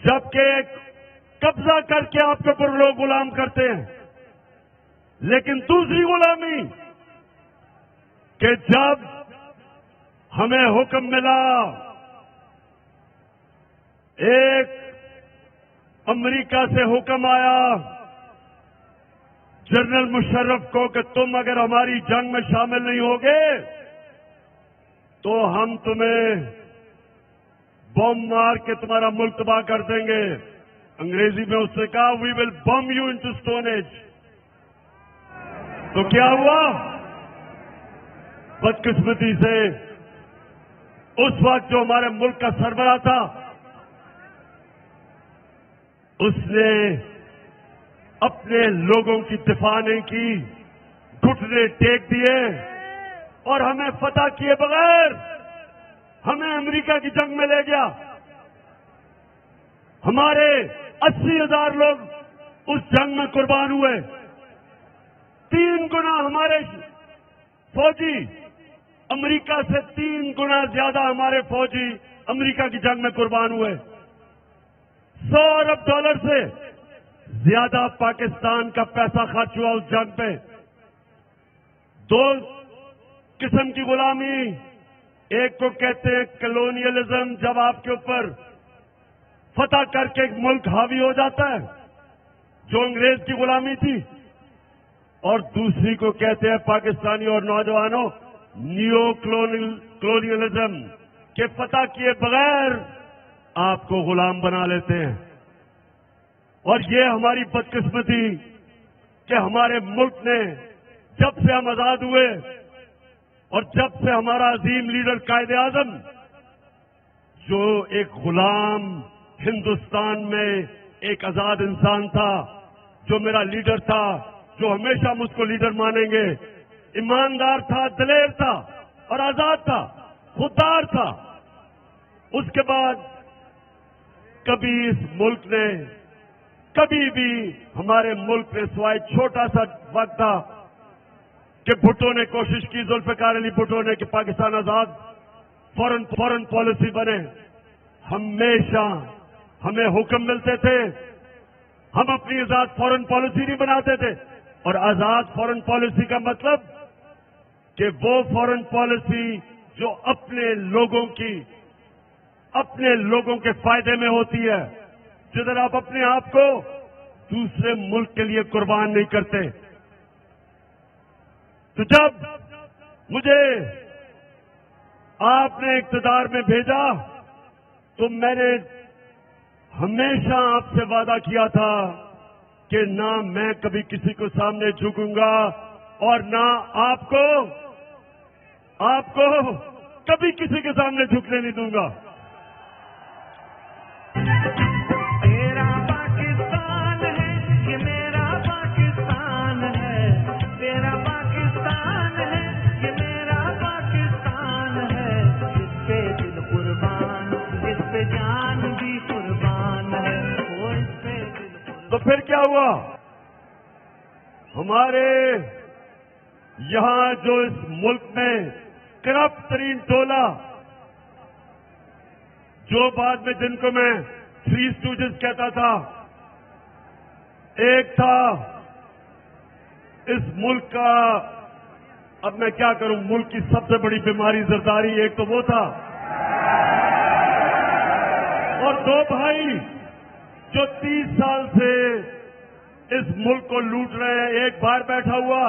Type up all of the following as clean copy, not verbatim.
جبکہ قبضہ کر کے آپ کے اوپر لوگ غلام کرتے ہیں. لیکن دوسری غلامی کہ جب ہمیں حکم ملا ایک امریکہ سے حکم آیا جنرل مشرف کو کہ تم اگر ہماری جنگ میں شامل نہیں ہوگے تو ہم تمہیں بم مار کے تمہارا ملک تباہ کر دیں گے. انگریزی میں اس نے کہا وی ول بم یو انٹو اسٹون ایج. تو کیا ہوا؟ بدقسمتی سے اس وقت جو ہمارے ملک کا سربراہ تھا اس نے اپنے لوگوں کی دفاع نہیں کی، گھٹنے ٹیک دیے اور ہمیں فتح کیے بغیر ہمیں امریکہ کی جنگ میں لے گیا. ہمارے 80,000 لوگ اس جنگ میں قربان ہوئے. 3 گنا ہمارے فوجی امریکہ سے 3 گنا زیادہ ہمارے فوجی امریکہ کی جنگ میں قربان ہوئے. $100 ارب سے زیادہ پاکستان کا پیسہ خرچ ہوا اس جنگ پہ. 2 قسم کی غلامی، ایک کو کہتے ہیں کلونیلزم، جب آپ کے اوپر فتح کر کے ایک ملک حاوی ہو جاتا ہے جو انگریز کی غلامی تھی، اور دوسری کو کہتے ہیں پاکستانی اور نوجوانوں نیو کلونیلزم کہ فتح کیے بغیر آپ کو غلام بنا لیتے ہیں. اور یہ ہماری بدقسمتی کہ ہمارے ملک نے جب سے ہم آزاد ہوئے اور جب سے ہمارا عظیم لیڈر قائد اعظم جو ایک غلام ہندوستان میں ایک آزاد انسان تھا، جو میرا لیڈر تھا، جو ہمیشہ ہم اس کو لیڈر مانیں گے، ایماندار تھا، دلیر تھا اور آزاد تھا، خوددار تھا. اس کے بعد کبھی اس ملک نے کبھی بھی ہمارے ملک میں سوائے چھوٹا سا وقت تھا کہ بھٹو نے کوشش کی، ذوالفقار علی بھٹو نے، کہ پاکستان آزاد فورن پالیسی بنے. ہمیشہ ہمیں حکم ملتے تھے، ہم اپنی آزاد فورن پالیسی نہیں بناتے تھے. اور آزاد فورن پالیسی کا مطلب کہ وہ فورن پالیسی جو اپنے لوگوں کے فائدے میں ہوتی ہے، جدھر آپ اپنے آپ کو دوسرے ملک کے لیے قربان نہیں کرتے. تو جب مجھے آپ نے اقتدار میں بھیجا تو میں نے ہمیشہ آپ سے وعدہ کیا تھا کہ نہ میں کبھی کسی کو سامنے جھکوں گا اور نہ آپ کو کبھی کسی کے سامنے جھکنے نہیں دوں گا. تیرا پاکستان ہے، یہ میرا پاکستان ہے. تیرا پاکستان ہے، یہ میرا پاکستان ہے. اس پہ دل قربان، اس پہ جان بھی قربان ہے. وہ اس پہ دل قربان. تو پھر کیا ہوا؟ ہمارے یہاں جو اس ملک میں کرپٹ ترین ٹولہ، جو بعد میں جن کو میں 3 اسٹوجز کہتا تھا، ایک تھا اس ملک کا، اب میں کیا کروں، ملک کی سب سے بڑی بیماری زرداری، ایک تو وہ تھا، اور 2 بھائی جو 30 سال سے اس ملک کو لوٹ رہے ہیں. ایک باہر بیٹھا ہوا،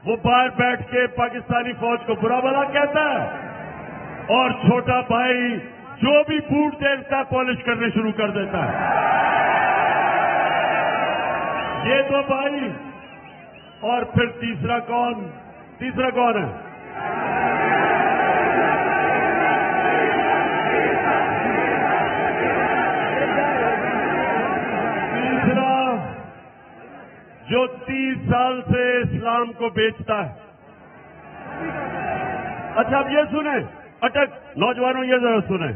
وہ باہر بیٹھ کے پاکستانی فوج کو برا بھلا کہتا ہے، اور چھوٹا بھائی جو بھی بوٹ دیکھتا ہے پالش کرنے شروع کر دیتا ہے. یہ 2 بھائی. اور پھر تیسرا کون ہے؟ تیسرا جو 30 سال سے اسلام کو بیچتا ہے. اچھا اب یہ سنیں، نوجوانوں یہ ذرا سنیں.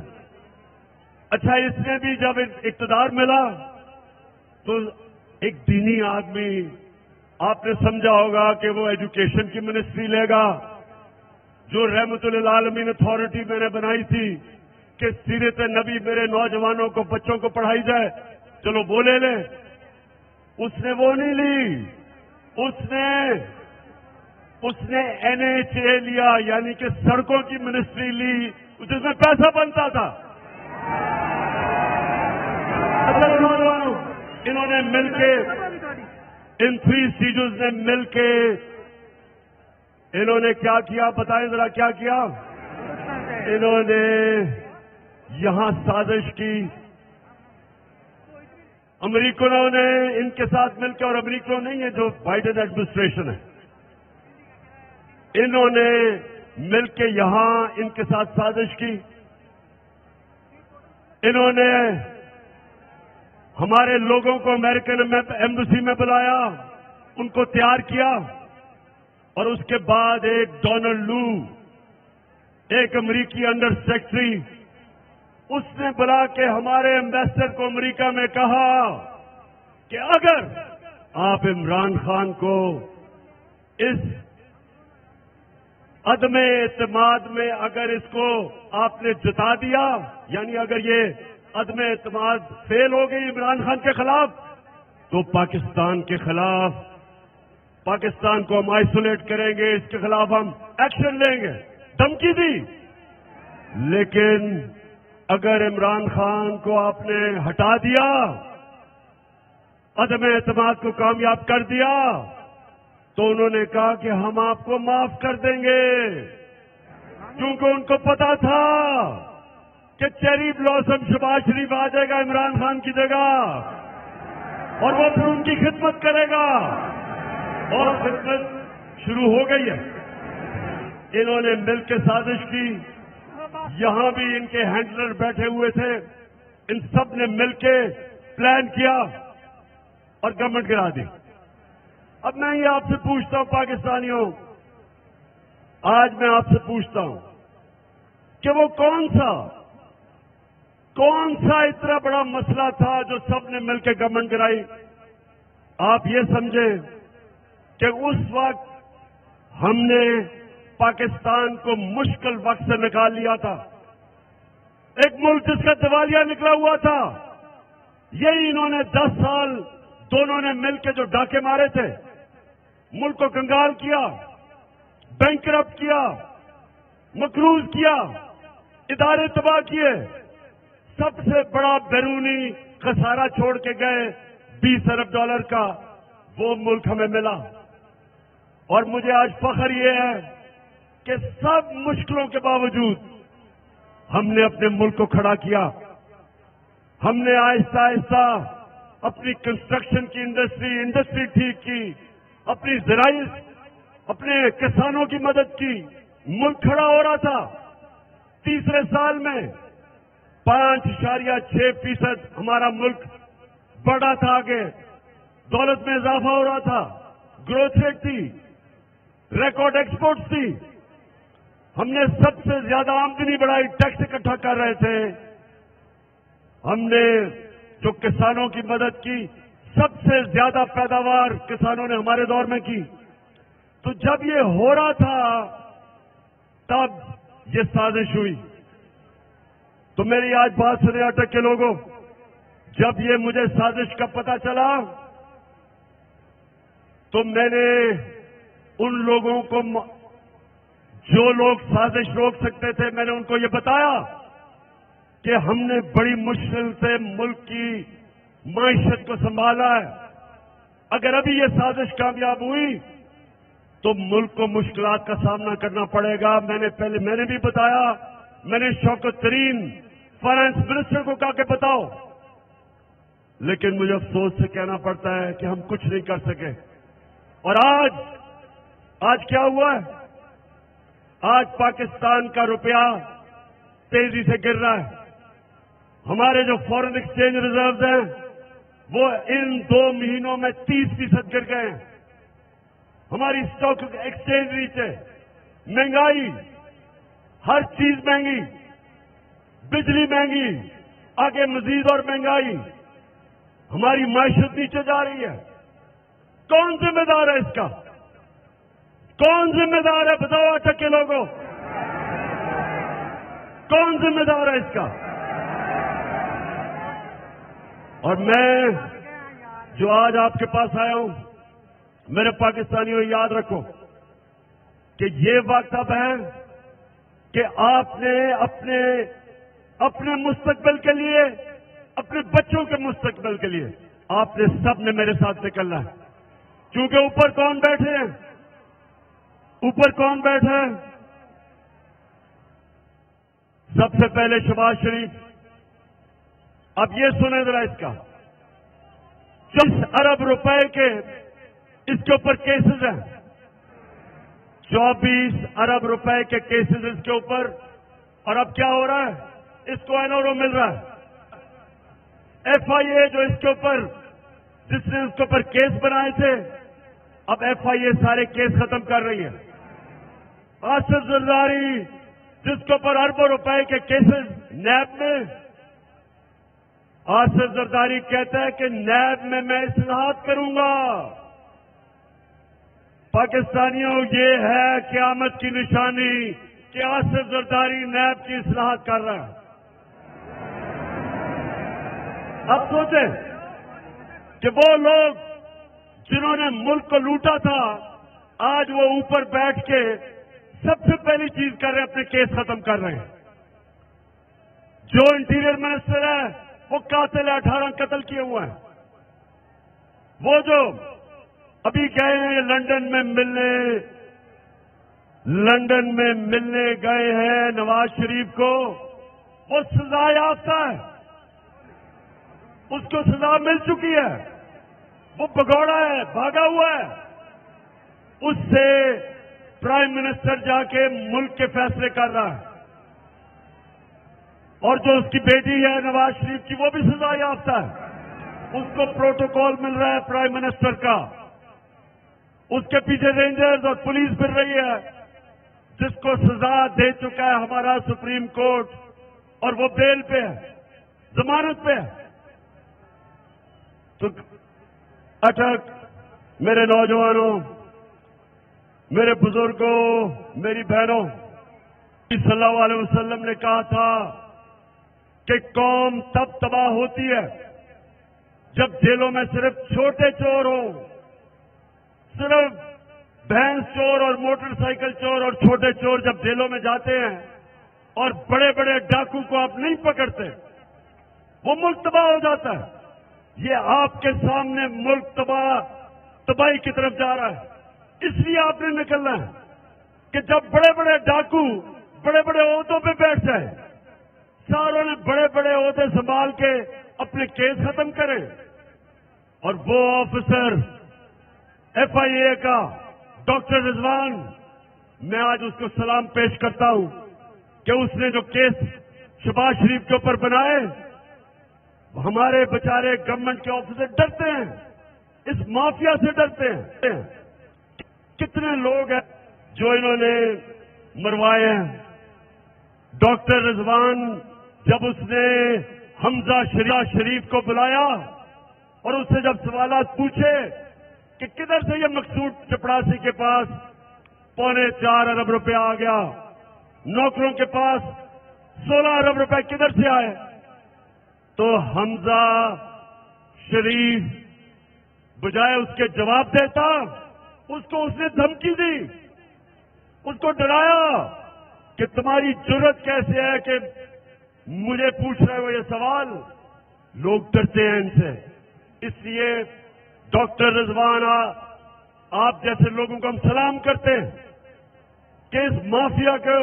اچھا اس میں بھی جب اقتدار ملا تو ایک دینی آدمی، آپ نے سمجھا ہوگا کہ وہ ایجوکیشن کی منسٹری لے گا، جو رحمت للعالمین اتھارٹی میں نے بنائی تھی کہ سیرت نبی میرے نوجوانوں کو بچوں کو پڑھائی جائے، چلو وہ لے لیں. اس نے وہ نہیں لی، اس نے NHA لیا، یعنی کہ سڑکوں کی منسٹری لی جس میں پیسہ بنتا تھا. نوجوانوں انہوں نے مل کے ان 3 سیجز نے مل کے انہوں نے کیا کیا؟ بتائیں ذرا کیا کیا؟ انہوں نے یہاں سازش کی. امریکنوں نے ان کے ساتھ مل کے، اور امریکنوں نہیں ہے جو بائیڈن ایڈمنسٹریشن ہے، انہوں نے مل کے یہاں ان کے ساتھ سازش کی. انہوں نے ہمارے لوگوں کو امریکن ایمبیسی میں بلایا، ان کو تیار کیا، اور اس کے بعد ایک ڈونلڈ لو، ایک امریکی انڈر سیکرٹری، اس نے بلا کے ہمارے ایمبیسڈر کو امریکہ میں کہا کہ اگر آپ عمران خان کو اس عدم اعتماد میں اگر اس کو آپ نے جتا دیا، یعنی اگر یہ عدم اعتماد فیل ہو گئی عمران خان کے خلاف، تو پاکستان کے خلاف، پاکستان کو ہم آئسولیٹ کریں گے، اس کے خلاف ہم ایکشن لیں گے. دھمکی دی. لیکن اگر عمران خان کو آپ نے ہٹا دیا، عدم اعتماد کو کامیاب کر دیا، تو انہوں نے کہا کہ ہم آپ کو معاف کر دیں گے، کیونکہ ان کو پتا تھا کہ چیری بلاسم شہباز شریف آ جائے گا عمران خان کی جگہ، اور وہ پھر ان کی خدمت کرے گا، اور خدمت شروع ہو گئی ہے. انہوں نے مل کے سازش کی. یہاں بھی ان کے ہینڈلر بیٹھے ہوئے تھے، ان سب نے مل کے پلان کیا اور گورنمنٹ گرا دی. اب میں یہ آپ سے پوچھتا ہوں پاکستانیوں، آج میں آپ سے پوچھتا ہوں کہ وہ کون سا اتنا بڑا مسئلہ تھا جو سب نے مل کے گورنمنٹ گرائی؟ آپ یہ سمجھیں کہ اس وقت ہم نے پاکستان کو مشکل وقت سے نکال لیا تھا. ایک ملک جس کا دیوالیہ نکلا ہوا تھا، یہی انہوں نے 10 سال دونوں نے مل کے جو ڈاکے مارے تھے، ملک کو کنگال کیا، بینکرپٹ کیا، مقروض کیا، ادارے تباہ کیے. سب سے بڑا بیرونی خسارہ چھوڑ کے گئے $20 ارب کا، وہ ملک ہمیں ملا. اور مجھے آج فخر یہ ہے کہ سب مشکلوں کے باوجود ہم نے اپنے ملک کو کھڑا کیا. ہم نے آہستہ آہستہ اپنی کنسٹرکشن کی انڈسٹری ٹھیک کی، اپنی زراعی، اپنے کسانوں کی مدد کی. ملک کھڑا ہو رہا تھا. تیسرے سال میں 5.6% ہمارا ملک بڑھا تھا. آگے دولت میں اضافہ ہو رہا تھا، گروتھ ریٹ تھی، ریکارڈ ایکسپورٹس تھی. ہم نے سب سے زیادہ آمدنی بڑھائی، ٹیکس اکٹھا کر رہے تھے. ہم نے جو کسانوں کی مدد کی، سب سے زیادہ پیداوار کسانوں نے ہمارے دور میں کی. تو جب یہ ہو رہا تھا تب یہ سازش ہوئی. تو میری آج بات سنے اٹک کے لوگوں، جب یہ مجھے سازش کا پتہ چلا تو میں نے ان لوگوں کو، جو لوگ سازش روک سکتے تھے، میں نے ان کو یہ بتایا کہ ہم نے بڑی مشکل سے ملک کی معیشت کو سنبھالا ہے. اگر ابھی یہ سازش کامیاب ہوئی تو ملک کو مشکلات کا سامنا کرنا پڑے گا. میں نے بھی بتایا، میں نے شوکت ترین فائنانس منسٹر کو کہا کہ بتاؤ، لیکن مجھے افسوس سے کہنا پڑتا ہے کہ ہم کچھ نہیں کر سکے. اور آج کیا ہوا ہے؟ آج پاکستان کا روپیہ تیزی سے گر رہا ہے. ہمارے جو فورن ایکسچینج ریزروز ہیں وہ ان 2 مہینوں میں 30% گر گئے ہیں. ہماری اسٹاک ایکسچینج ریٹ ہے. مہنگائی، ہر چیز مہنگی، بجلی مہنگی، آگے مزید اور مہنگائی. ہماری معیشت نیچے جا رہی ہے. کون ذمہ دار ہے اس کا؟ کون ذمہ دار ہے؟ بتاؤ اٹک کے لوگوں، کون ذمہ دار ہے اس کا؟ اور میں جو آج آپ کے پاس آیا ہوں، میرے پاکستانیوں یاد رکھو کہ یہ وقت اب ہے کہ آپ نے اپنے مستقبل کے لیے، اپنے بچوں کے مستقبل کے لیے آپ نے سب نے میرے ساتھ نکلنا ہے. کیونکہ اوپر کون بیٹھے ہیں؟ اوپر کون بیٹھا ہے؟ سب سے پہلے شہباز شریف. اب یہ سنیں ذرا اس کا. 24 ارب روپے کے اس کے اوپر کیسز ہیں. 24 ارب روپے کے کیسز اس کے اوپر. اور اب کیا ہو رہا ہے؟ اس کو NRO مل رہا ہے. FIA جو اس کے اوپر، جس نے اس کے اوپر کیس بنائے تھے، اب FIA سارے کیس ختم کر رہی ہے. آصف زرداری جس کے اوپر اربوں روپے کے کیسز نیب میں، آصف زرداری کہتا ہے کہ نیب میں اصلاحات کروں گا. پاکستانیوں، یہ ہے قیامت کی نشانی کہ آصف زرداری نیب کی اصلاحات کر رہا ہے. اب سوچیں کہ وہ لوگ جنہوں نے ملک کو لوٹا تھا، آج وہ اوپر بیٹھ کے سب سے پہلی چیز کر رہے ہیں، اپنے کیس ختم کر رہے ہیں. جو انٹیریئر منسٹر ہے وہ قاتل ہے، 18 قتل کیے ہوئے ہیں. وہ جو ابھی گئے ہیں لندن میں ملنے گئے ہیں نواز شریف کو، وہ سزا یافتہ ہے. اس کو سزا مل چکی ہے. وہ بگوڑا ہے، بھاگا ہوا ہے. اس سے پرائم منسٹر جا کے ملک کے فیصلے کر رہا ہے. اور جو اس کی بیٹی ہے نواز شریف کی، وہ بھی سزا یافتہ ہے. اس کو پروٹوکول مل رہا ہے پرائم منسٹر کا. اس کے پیچھے رینجرز اور پولیس پھر رہی ہے، جس کو سزا دے چکا ہے ہمارا سپریم کورٹ، اور وہ بیل پہ ہے، ضمانت پہ ہے. تو اٹک میرے نوجوانوں، میرے بزرگوں، میری بہنوں، صلی اللہ علیہ وسلم نے کہا تھا کہ قوم تب تباہ ہوتی ہے جب جیلوں میں صرف چھوٹے چور ہوں. صرف بھینس چور اور موٹر سائیکل چور اور چھوٹے چور جب جیلوں میں جاتے ہیں اور بڑے بڑے ڈاکو کو آپ نہیں پکڑتے، وہ ملک تباہ ہو جاتا ہے. یہ آپ کے سامنے ملک تباہی کی طرف جا رہا ہے. اس لیے آپ نے نکلنا ہے کہ جب بڑے بڑے ڈاکو بڑے بڑے عہدوں پہ بیٹھ جائے، ساروں نے بڑے بڑے عہدے سنبھال کے اپنے کیس ختم کریں. اور وہ آفیسر FIA کا ڈاکٹر رضوان، میں آج اس کو سلام پیش کرتا ہوں کہ اس نے جو کیس شہباز شریف کے اوپر بنائے، ہمارے بیچارے گورنمنٹ کے آفیسر ڈرتے ہیں، اس مافیا سے ڈرتے ہیں. کتنے لوگ ہیں جو انہوں نے مروائے ہیں. ڈاکٹر رضوان جب اس نے حمزہ شریف کو بلایا اور اس سے جب سوالات پوچھے کہ کدھر سے یہ مقصود چپڑاسی کے پاس 4.25 ارب روپے آ گیا، نوکروں کے پاس 16 ارب روپے کدھر سے آئے، تو حمزہ شریف بجائے اس کے جواب دیتا، اس نے دھمکی دی، اس کو ڈرایا کہ تمہاری جرت کیسے ہے کہ مجھے پوچھ رہے ہو یہ سوال. لوگ ڈرتے ہیں ان سے. اس لیے ڈاکٹر رضوان، آپ جیسے لوگوں کو ہم سلام کرتے ہیں کہ اس مافیا کو،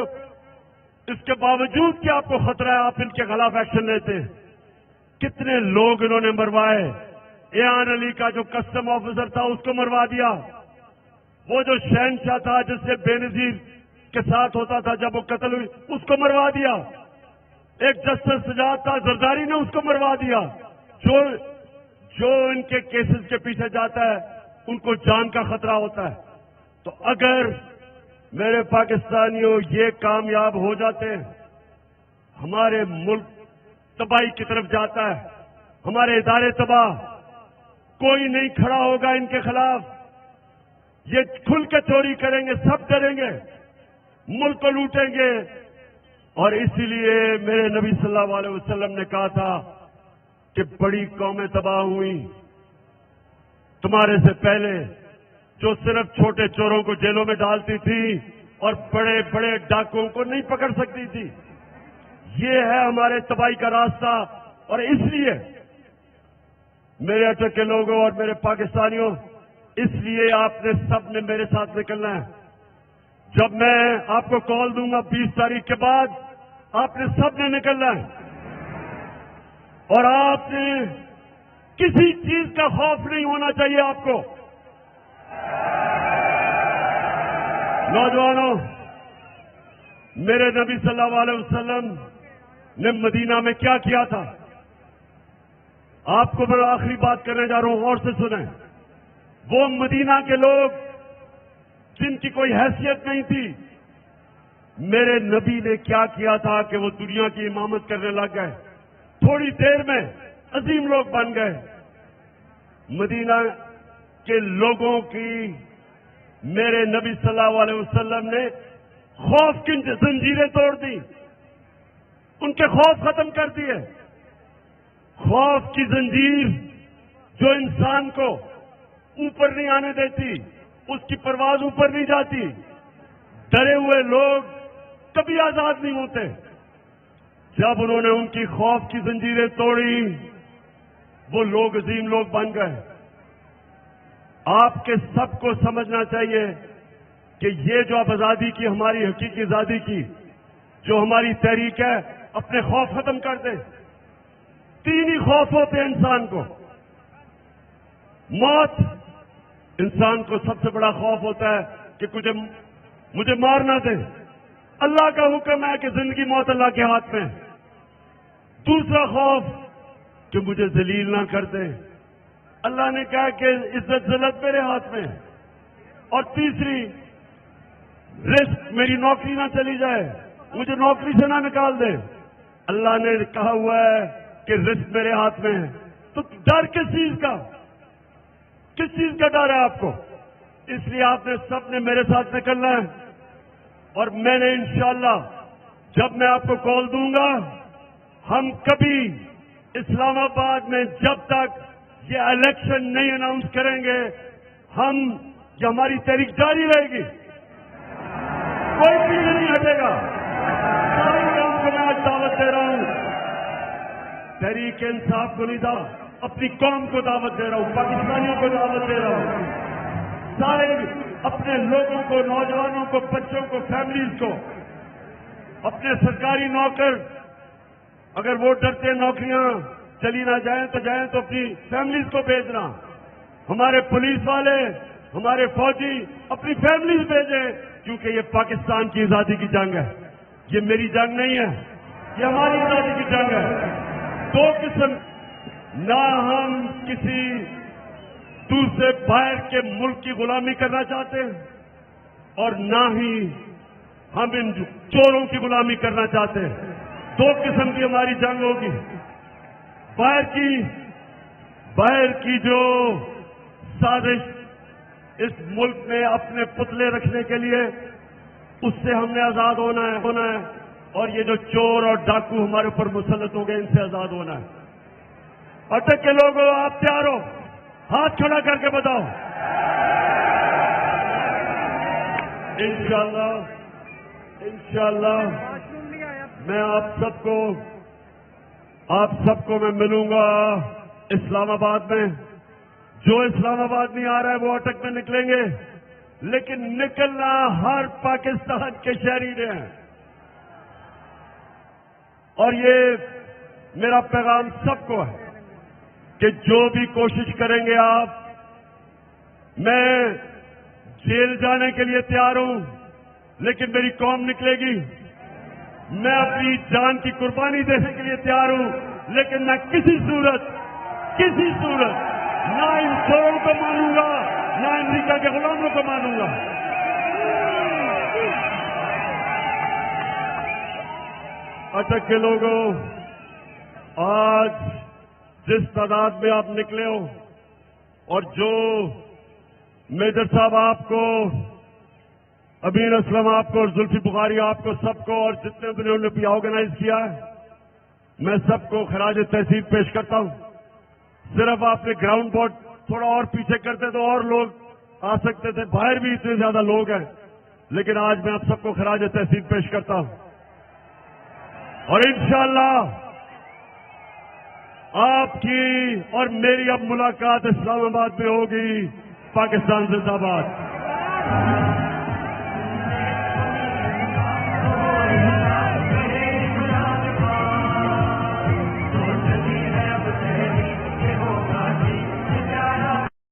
اس کے باوجود کہ آپ کو خطرہ ہے، آپ ان کے خلاف ایکشن لیتے ہیں. کتنے لوگ انہوں نے مروائے. ایان علی کا جو کسٹم آفیسر تھا اس کو مروا دیا. وہ جو شہنشاہ تھا جس سے بے نظیر کے ساتھ ہوتا تھا جب وہ قتل ہوئی، اس کو مروا دیا. ایک جسٹس سجاد تھا، زرداری نے اس کو مروا دیا. جو ان کے کیسز کے پیچھے جاتا ہے ان کو جان کا خطرہ ہوتا ہے. تو اگر میرے پاکستانیوں یہ کامیاب ہو جاتے ہیں، ہمارے ملک تباہی کی طرف جاتا ہے، ہمارے ادارے تباہ، کوئی نہیں کھڑا ہوگا ان کے خلاف. یہ کھل کے چوری کریں گے، سب ڈریں گے، ملک کو لوٹیں گے. اور اسی لیے میرے نبی صلی اللہ علیہ وسلم نے کہا تھا کہ بڑی قومیں تباہ ہوئی تمہارے سے پہلے، جو صرف چھوٹے چوروں کو جیلوں میں ڈالتی تھی اور بڑے بڑے ڈاکوؤں کو نہیں پکڑ سکتی تھی۔ یہ ہے ہمارے تباہی کا راستہ، اور اس لیے میرے اٹک کے لوگوں اور میرے پاکستانیوں، اس لیے آپ نے سب نے میرے ساتھ نکلنا ہے۔ جب میں آپ کو کال دوں گا 20 تاریخ کے بعد، آپ نے سب نے نکلنا ہے، اور آپ نے کسی چیز کا خوف نہیں ہونا چاہیے آپ کو۔ نوجوانوں، میرے نبی صلی اللہ علیہ وسلم نے مدینہ میں کیا کیا تھا؟ آپ کو میں آخری بات کرنے جا رہا ہوں، غور سے سنیں۔ وہ مدینہ کے لوگ جن کی کوئی حیثیت نہیں تھی، میرے نبی نے کیا کیا تھا کہ وہ دنیا کی امامت کرنے لگ گئے، تھوڑی دیر میں عظیم لوگ بن گئے۔ مدینہ کے لوگوں کی میرے نبی صلی اللہ علیہ وسلم نے خوف کی زنجیریں توڑ دی، ان کے خوف ختم کر دیے۔ خوف کی زنجیر جو انسان کو اوپر نہیں آنے دیتی، اس کی پرواز اوپر نہیں جاتی۔ ڈرے ہوئے لوگ کبھی آزاد نہیں ہوتے۔ جب انہوں نے ان کی خوف کی زنجیریں توڑی، وہ لوگ عظیم لوگ بن گئے۔ آپ کے سب کو سمجھنا چاہیے کہ یہ جو اب آزادی کی، ہماری حقیقی آزادی کی جو ہماری تحریک ہے، اپنے خوف ختم کر دیں۔ 3 ہی خوف ہوتے ہیں انسان کو۔ موت، انسان کو سب سے بڑا خوف ہوتا ہے کہ مجھے مار نہ دیں۔ اللہ کا حکم ہے کہ زندگی موت اللہ کے ہاتھ میں۔ دوسرا خوف کہ مجھے ذلیل نہ کر دیں، اللہ نے کہا کہ عزت ذلت میرے ہاتھ میں۔ اور تیسری، رزق، میری نوکری نہ چلی جائے، مجھے نوکری سے نہ نکال دیں، اللہ نے کہا ہوا ہے کہ رزق میرے ہاتھ میں ہے۔ تو ڈر کس چیز کا؟ کس چیز کا ڈر ہے آپ کو؟ اس لیے آپ نے سب نے میرے ساتھ نکلنا ہے، اور میں نے انشاءاللہ جب میں آپ کو کال دوں گا، ہم کبھی اسلام آباد میں جب تک یہ الیکشن نہیں اناؤنس کریں گے، ہماری تحریک جاری رہے گی، کوئی پیچھے نہیں ہٹے گا۔ سارے کام کو میں آج دعوت دے رہا ہوں، تحریک انصاف کو نہیں دعوت، اپنی قوم کو دعوت دے رہا ہوں، پاکستانیوں کو دعوت دے رہا ہوں، سارے اپنے لوگوں کو، نوجوانوں کو، بچوں کو، فیملیز کو، اپنے سرکاری نوکر، اگر وہ ڈرتے ہیں نوکریاں چلی نہ جائیں تو اپنی فیملیز کو بھیجنا۔ ہمارے پولیس والے، ہمارے فوجی اپنی فیملیز بھیجیں، کیونکہ یہ پاکستان کی آزادی کی جنگ ہے، یہ میری جنگ نہیں ہے، یہ ہماری آزادی کی جنگ ہے۔ 2 قسم، نہ ہم کسی دوسرے باہر کے ملک کی غلامی کرنا چاہتے ہیں، اور نہ ہی ہم ان چوروں کی غلامی کرنا چاہتے ہیں۔ 2 قسم کی ہماری جنگ ہوگی۔ باہر کی جو سازش اس ملک میں اپنے پتلے رکھنے کے لیے، اس سے ہم نے آزاد ہونا ہے، اور یہ جو چور اور ڈاکو ہمارے اوپر مسلط ہو گئے، ان سے آزاد ہونا ہے۔ اٹک کے لوگوں، آپ تیار ہو؟ ہاتھ کھڑا کر کے بتاؤ۔ انشاءاللہ میں آپ سب کو میں ملوں گا اسلام آباد میں۔ جو اسلام آباد نہیں آ رہا ہے وہ اٹک میں نکلیں گے، لیکن نکلنا ہر پاکستان کے شہری نے ہے۔ اور یہ میرا پیغام سب کو ہے کہ جو بھی کوشش کریں گے آپ، میں جیل جانے کے لیے تیار ہوں، لیکن میری قوم نکلے گی۔ میں اپنی جان کی قربانی دینے کے لیے تیار ہوں، لیکن میں کسی صورت نہ ان چوروں کو مانوں گا، نہ امریکہ کے غلاموں کو مانوں گا۔ اٹک کے لوگوں، آج جس تعداد میں آپ نکلے ہو، اور جو میجر صاحب آپ کو امین اسلم آپ کو اور زلفی بخاری آپ کو سب کو اور جتنے بھی انہوں نے آرگنائز کیا ہے میں سب کو خراج تحسین پیش کرتا ہوں. صرف آپ نے گراؤنڈ بورڈ تھوڑا اور پیچھے کرتے تو اور لوگ آ سکتے تھے, باہر بھی اتنے زیادہ لوگ ہیں, لیکن آج میں آپ سب کو خراج تحسین پیش کرتا ہوں. اور انشاءاللہ آپ کی اور میری اب ملاقات اسلام آباد میں ہوگی. پاکستان زندہ باد.